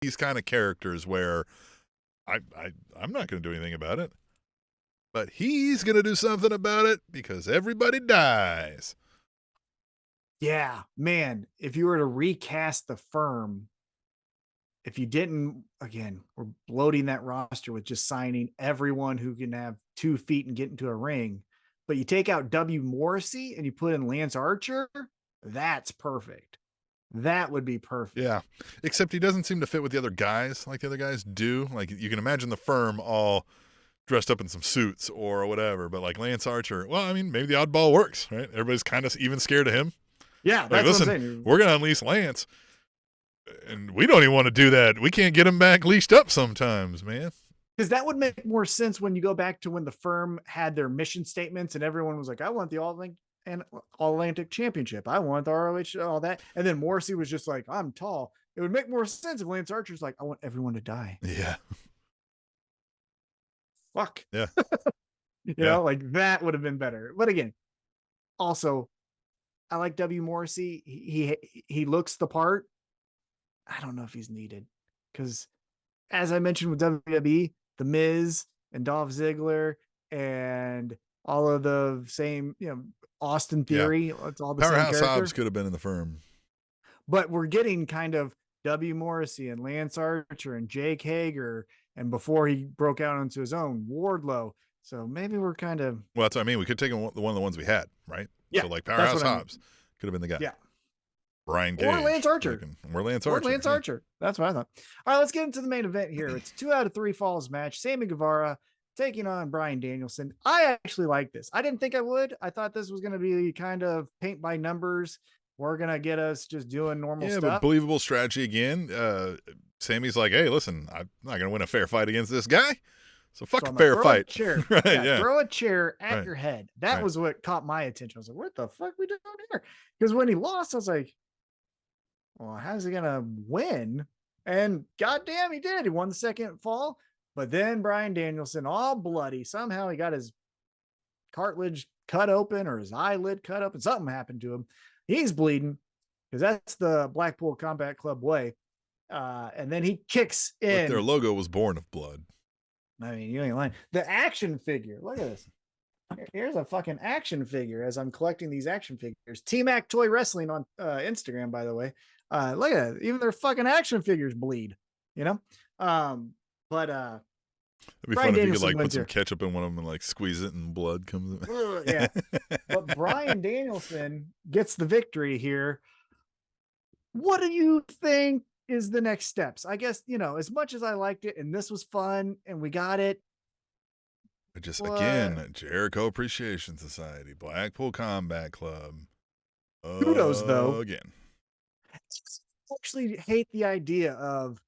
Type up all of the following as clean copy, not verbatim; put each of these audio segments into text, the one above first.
these kind of characters where I'm not going to do anything about it, but he's going to do something about it because everybody dies. Yeah, man, if you were to recast the firm, if you didn't, again, we're bloating that roster with just signing everyone who can have 2 feet and get into a ring, but you take out W. Morrissey and you put in Lance Archer, that's perfect. That would be perfect. Yeah, except he doesn't seem to fit with the other guys like the other guys do. Like, you can imagine the firm all dressed up in some suits or whatever, but like Lance Archer, well, I mean, maybe the oddball works, right? Everybody's kind of even scared of him. Yeah, Like, that's listen, what I'm saying. we're going to unleash Lance, and we don't even want to do that. We can't get him back leashed up sometimes, man. Because that would make more sense when you go back to when the firm had their mission statements and everyone was like, I want the All Atlantic Championship. I want the ROH, all that. And then Morrissey was just like, I'm tall. It would make more sense if Lance Archer's like, I want everyone to die. Yeah. Fuck. Yeah. You know, like that would have been better. But again, also, I like W. Morrissey. He looks the part. I don't know if he's needed because, as I mentioned with WWE, The Miz and Dolph Ziggler and all of the same, Austin Theory. Yeah. It's all the Powerhouse same character. Hobbs could have been in the firm. But we're getting kind of W. Morrissey and Lance Archer and Jake Hager, and before he broke out into his own, Wardlow. So maybe we're kind of... Well, that's what I mean. We could take one of the ones we had, right? Yeah. So like Powerhouse Hobbs could have been the guy. Yeah. Brian Gage. Or Lance Archer. Or Lance Archer. Lance Archer. That's what I thought. All right, let's get into the main event here. It's 2 out of 3 falls match. Sammy Guevara taking on Bryan Danielson. I actually like this. I didn't think I would. I thought this was going to be kind of paint by numbers. We're going to get us just doing normal stuff. Yeah, but believable strategy again. Sammy's like, hey, listen, I'm not going to win a fair fight against this guy. So fuck a fair fight. Chair. Right, Throw a chair at your head. That was what caught my attention. I was like, what the fuck are we doing here? Because when he lost, I was like, well, how's he going to win? And goddamn, he did. He won the second fall. But then Bryan Danielson, all bloody, somehow he got his cartilage cut open or his eyelid cut open. Something happened to him. He's bleeding because that's the Blackpool Combat Club way. And then he kicks in. Look, their logo was born of blood. I mean, you ain't lying. The action figure. Look at this. Here's a fucking action figure as I'm collecting these action figures. T-Mac Toy Wrestling on Instagram, by the way. Look at that. Even their fucking action figures bleed, you know? But it'd be fun if you could like put some ketchup in one of them and like squeeze it and blood comes in. Yeah. But Bryan Danielson gets the victory here. What do you think is the next steps? I guess, as much as I liked it and this was fun and we got it. But just again, Jericho Appreciation Society, Blackpool Combat Club. Kudos though. Again. I actually hate the idea of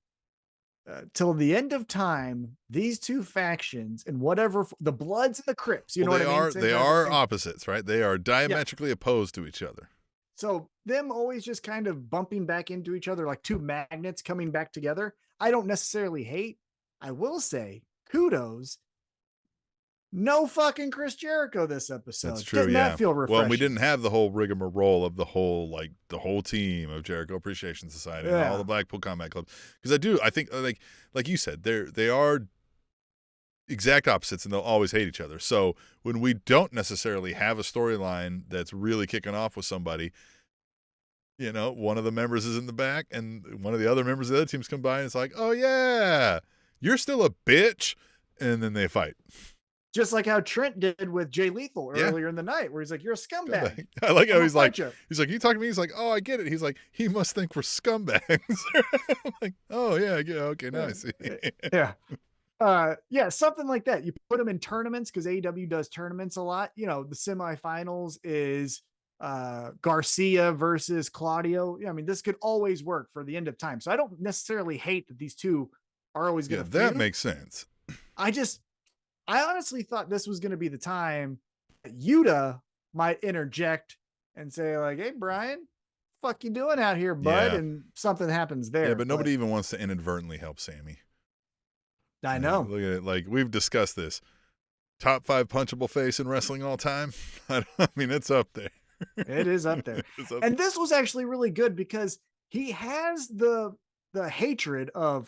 till the end of time, these two factions and whatever the Bloods and the Crips, you know what I mean? They are opposites, right? They are diametrically opposed to each other. So them always just kind of bumping back into each other like two magnets coming back together. I don't necessarily hate. I will say kudos. No fucking Chris Jericho this episode. That's true. Didn't that feel refreshing? Well, we didn't have the whole rigmarole of the whole team of Jericho Appreciation Society and all the Blackpool Combat Club. Because I think like you said, they are exact opposites and they'll always hate each other. So when we don't necessarily have a storyline that's really kicking off with somebody, one of the members is in the back and one of the other members of the other teams come by and it's like, oh yeah, you're still a bitch. And then they fight. Just like how Trent did with Jay Lethal earlier in the night, where he's like, you're a scumbag. I like how he's like, you talking to me? He's like, oh, I get it. He's like, he must think we're scumbags. I'm like, oh, yeah, okay, now I see. Yeah, something like that. You put them in tournaments because AEW does tournaments a lot. The semifinals is Garcia versus Claudio. I mean, this could always work for the end of time. So I don't necessarily hate that these two are always going to feud. That makes sense. I honestly thought this was going to be the time that Yuta might interject and say like, hey, Bryan, fuck you doing out here, bud? Yeah. And something happens there. Yeah, but nobody even wants to inadvertently help Sammy. I know. Look at it. Like, we've discussed this. Top 5 punchable face in wrestling all time. I mean, it's up there. It is up there. And this was actually really good because he has the hatred of